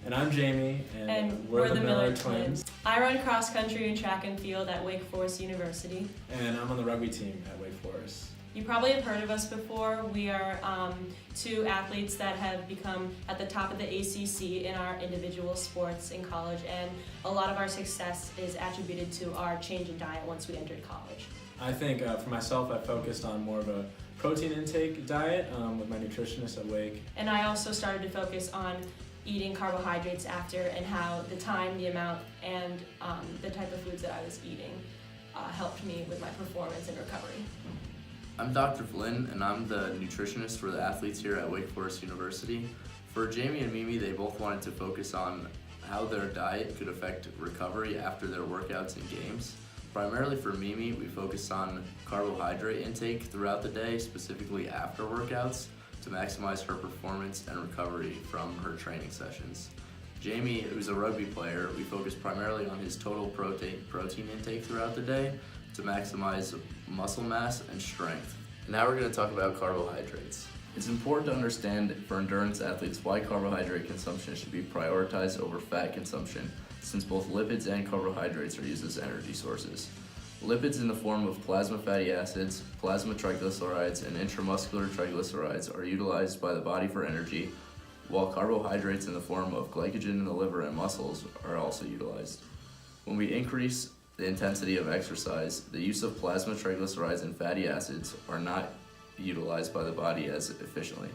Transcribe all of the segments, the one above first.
And I'm Jamie, and we're the Miller Twins. I run cross country and track and field at Wake Forest University. And I'm on the rugby team at Wake Forest. You probably have heard of us before. We are two athletes that have become at the top of the ACC in our individual sports in college, and a lot of our success is attributed to our change in diet once we entered college. I think for myself, I focused on more of a protein intake diet with my nutritionist at Wake. And I also started to focus on eating carbohydrates after, and how the time, the amount, and the type of foods that I was eating helped me with my performance and recovery. I'm Dr. Flynn, and I'm the nutritionist for the athletes here at Wake Forest University. For Jamie and Mimi, they both wanted to focus on how their diet could affect recovery after their workouts and games. Primarily for Mimi, we focused on carbohydrate intake throughout the day, specifically after workouts, to maximize her performance and recovery from her training sessions. Jamie, who's a rugby player, we focused primarily on his total protein intake throughout the day to maximize muscle mass and strength. Now we're going to talk about carbohydrates. It's important to understand for endurance athletes why carbohydrate consumption should be prioritized over fat consumption, since both lipids and carbohydrates are used as energy sources. Lipids in the form of plasma fatty acids, plasma triglycerides, and intramuscular triglycerides are utilized by the body for energy, while carbohydrates in the form of glycogen in the liver and muscles are also utilized. When we increase the intensity of exercise, the use of plasma triglycerides and fatty acids are not utilized by the body as efficiently.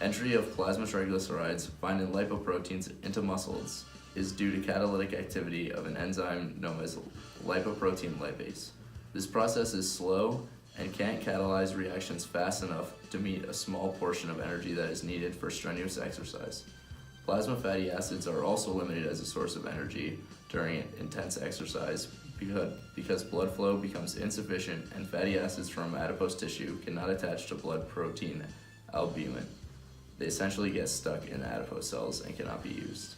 Entry of plasma triglycerides found in lipoproteins into muscles is due to catalytic activity of an enzyme known as lipoprotein lipase. This process is slow and can't catalyze reactions fast enough to meet a small portion of energy that is needed for strenuous exercise. Plasma fatty acids are also limited as a source of energy during intense exercise because blood flow becomes insufficient and fatty acids from adipose tissue cannot attach to blood protein albumin. They essentially get stuck in adipose cells and cannot be used.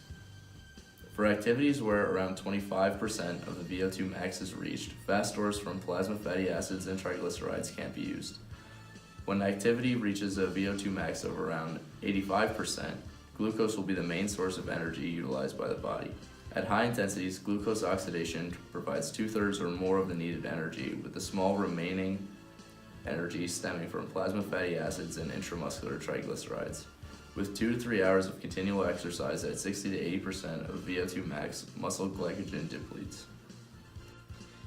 For activities where around 25% of the VO2 max is reached, fast stores from plasma fatty acids and triglycerides can't be used. When activity reaches a VO2 max of around 85%, glucose will be the main source of energy utilized by the body. At high intensities, glucose oxidation provides 2/3 or more of the needed energy, with the small remaining energy stemming from plasma fatty acids and intramuscular triglycerides. With 2 to 3 hours of continual exercise at 60 to 80% of VO2 max, muscle glycogen depletes.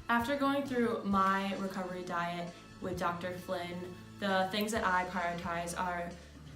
After going through my recovery diet with Dr. Flynn, the things that I prioritize are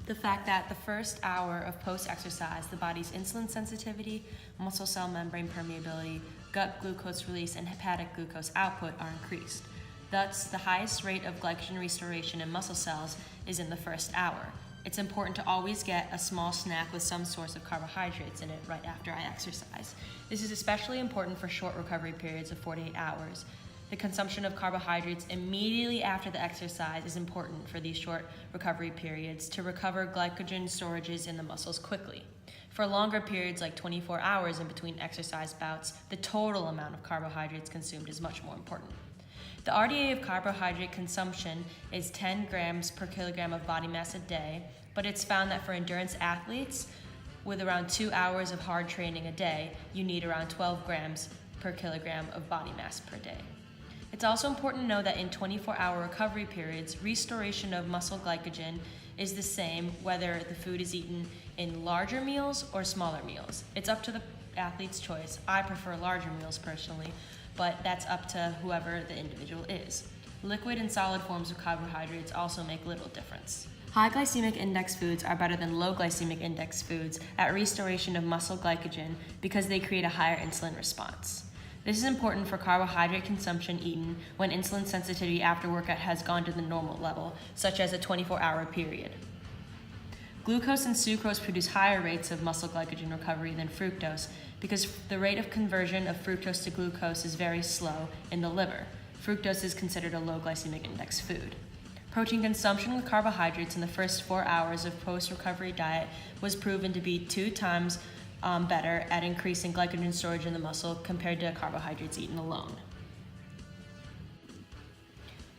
the fact that the first hour of post-exercise, the body's insulin sensitivity, muscle cell membrane permeability, gut glucose release, and hepatic glucose output are increased. Thus, the highest rate of glycogen restoration in muscle cells is in the first hour. It's important to always get a small snack with some source of carbohydrates in it right after I exercise. This is especially important for short recovery periods of 48 hours. The consumption of carbohydrates immediately after the exercise is important for these short recovery periods to recover glycogen storages in the muscles quickly. For longer periods like 24 hours in between exercise bouts, the total amount of carbohydrates consumed is much more important. The RDA of carbohydrate consumption is 10 grams per kilogram of body mass a day, but it's found that for endurance athletes, with around 2 hours of hard training a day, you need around 12 grams per kilogram of body mass per day. It's also important to know that in 24-hour recovery periods, restoration of muscle glycogen is the same whether the food is eaten in larger meals or smaller meals. It's up to the athlete's choice. I prefer larger meals personally, but that's up to whoever the individual is. Liquid and solid forms of carbohydrates also make little difference. High glycemic index foods are better than low glycemic index foods at restoration of muscle glycogen because they create a higher insulin response. This is important for carbohydrate consumption eaten when insulin sensitivity after workout has gone to the normal level, such as a 24-hour period. Glucose and sucrose produce higher rates of muscle glycogen recovery than fructose because the rate of conversion of fructose to glucose is very slow in the liver. Fructose is considered a low glycemic index food. Protein consumption with carbohydrates in the first 4 hours of post-recovery diet was proven to be 2 times better at increasing glycogen storage in the muscle compared to carbohydrates eaten alone.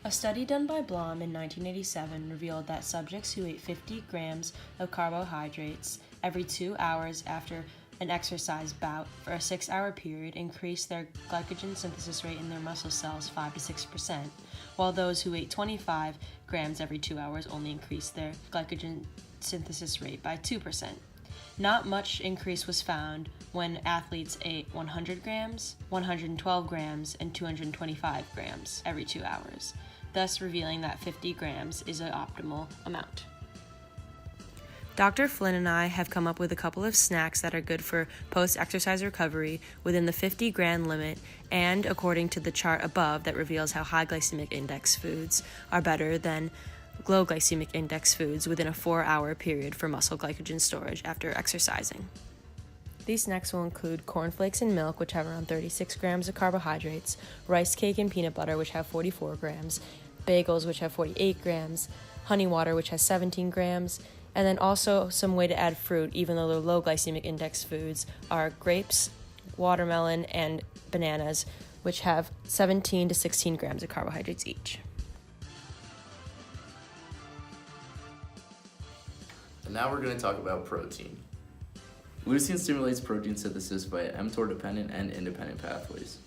A study done by Blom in 1987 revealed that subjects who ate 50 grams of carbohydrates every 2 hours after an exercise bout for a 6-hour period increased their glycogen synthesis rate in their muscle cells 5 to 6%, while those who ate 25 grams every 2 hours only increased their glycogen synthesis rate by 2%. Not much increase was found when athletes ate 100 grams, 112 grams, and 225 grams every 2 hours, thus revealing that 50 grams is an optimal amount. Dr. Flynn and I have come up with a couple of snacks that are good for post-exercise recovery within the 50-gram limit and according to the chart above that reveals how high glycemic index foods are better than low glycemic index foods within a 4-hour period for muscle glycogen storage after exercising. These snacks will include cornflakes and milk, which have around 36 grams of carbohydrates, rice cake and peanut butter, which have 44 grams, bagels, which have 48 grams, honey water, which has 17 grams, and then also some way to add fruit, even though the low glycemic index foods are grapes, watermelon, and bananas, which have 17 to 16 grams of carbohydrates each. And now we're going to talk about protein. Leucine stimulates protein synthesis via mTOR-dependent and independent pathways.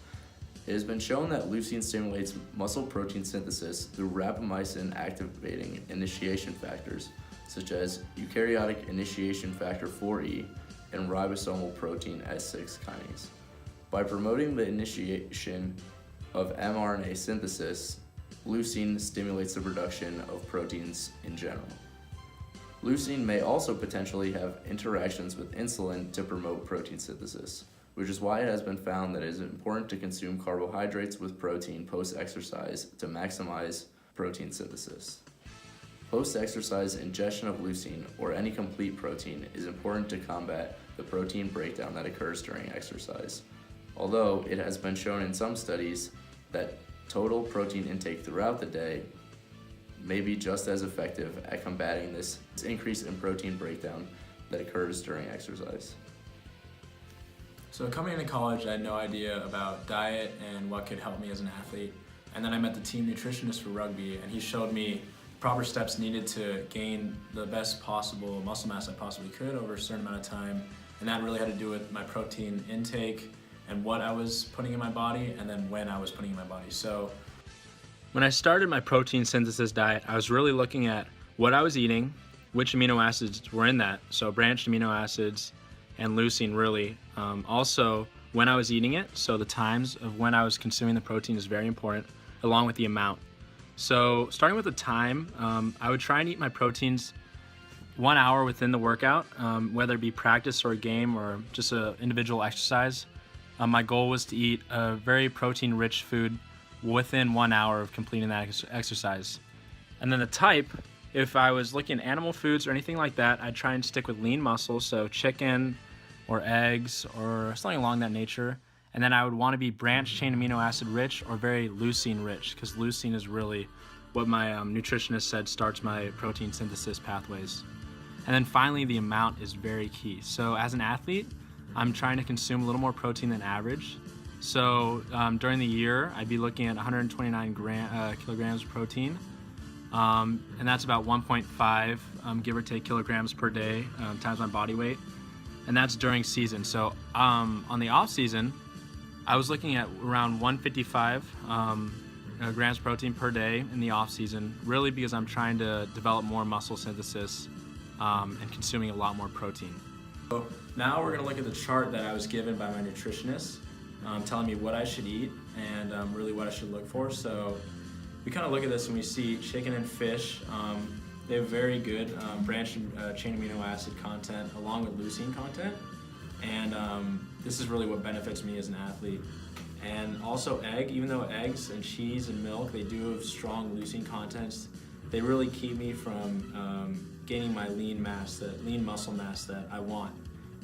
It has been shown that leucine stimulates muscle protein synthesis through rapamycin activating initiation factors, such as eukaryotic initiation factor 4E and ribosomal protein S6 kinase. By promoting the initiation of mRNA synthesis, leucine stimulates the production of proteins in general. Leucine may also potentially have interactions with insulin to promote protein synthesis, which is why it has been found that it is important to consume carbohydrates with protein post-exercise to maximize protein synthesis. Post-exercise ingestion of leucine or any complete protein is important to combat the protein breakdown that occurs during exercise, although it has been shown in some studies that total protein intake throughout the day may be just as effective at combating this increase in protein breakdown that occurs during exercise. So coming into college, I had no idea about diet and what could help me as an athlete. And then I met the team nutritionist for rugby, and he showed me proper steps needed to gain the best possible muscle mass I possibly could over a certain amount of time. And that really had to do with my protein intake and what I was putting in my body, and then when I was putting in my body. So when I started my protein synthesis diet, I was really looking at what I was eating, which amino acids were in that, so branched amino acids and leucine really. Also, when I was eating it, so the times of when I was consuming the protein is very important, along with the amount. So starting with the time, I would try and eat my proteins 1 hour within the workout, whether it be practice or a game or just an individual exercise. My goal was to eat a very protein-rich food within 1 hour of completing that exercise. And then the type, if I was looking at animal foods or anything like that, I'd try and stick with lean muscle, so chicken or eggs or something along that nature. And then I would want to be branched chain amino acid rich or very leucine rich, because leucine is really what my nutritionist said starts my protein synthesis pathways. And then finally, the amount is very key. So as an athlete, I'm trying to consume a little more protein than average. So during the year, I'd be looking at 129 kilograms of protein, and that's about 1.5, give or take, kilograms per day times my body weight, and that's during season. So on the off season, I was looking at around 155 grams protein per day in the off season, really because I'm trying to develop more muscle synthesis and consuming a lot more protein. So now we're going to look at the chart that I was given by my nutritionist, telling me what I should eat and really what I should look for. So we kind of look at this and we see chicken and fish. They have very good branched chain amino acid content along with leucine content. And this is really what benefits me as an athlete. And also egg, even though eggs and cheese and milk, they do have strong leucine contents, they really keep me from gaining my lean muscle mass that I want.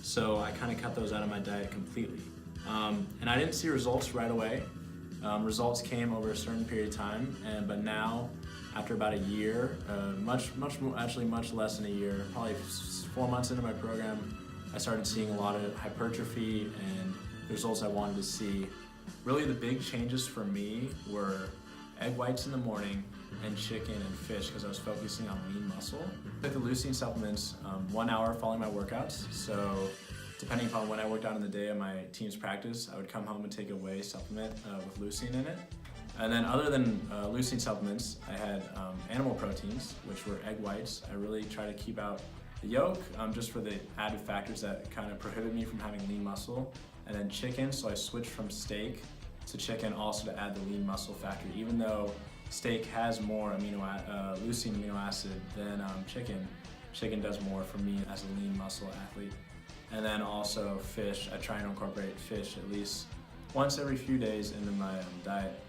So I kind of cut those out of my diet completely. And I didn't see results right away. Results came over a certain period of time, but now, after about a year, much less than a year, probably 4 months into my program, I started seeing a lot of hypertrophy and the results I wanted to see. Really, the big changes for me were egg whites in the morning and chicken and fish, because I was focusing on lean muscle. I took the leucine supplements 1 hour following my workouts, so depending upon when I worked out in the day of my team's practice, I would come home and take a whey supplement with leucine in it. And then other than leucine supplements, I had animal proteins, which were egg whites. I really try to keep out the yolk just for the added factors that kind of prohibit me from having lean muscle. And then chicken, so I switched from steak to chicken also to add the lean muscle factor, even though steak has more leucine amino acid than chicken. Chicken does more for me as a lean muscle athlete. And then also fish. I try and incorporate fish at least once every few days into my diet.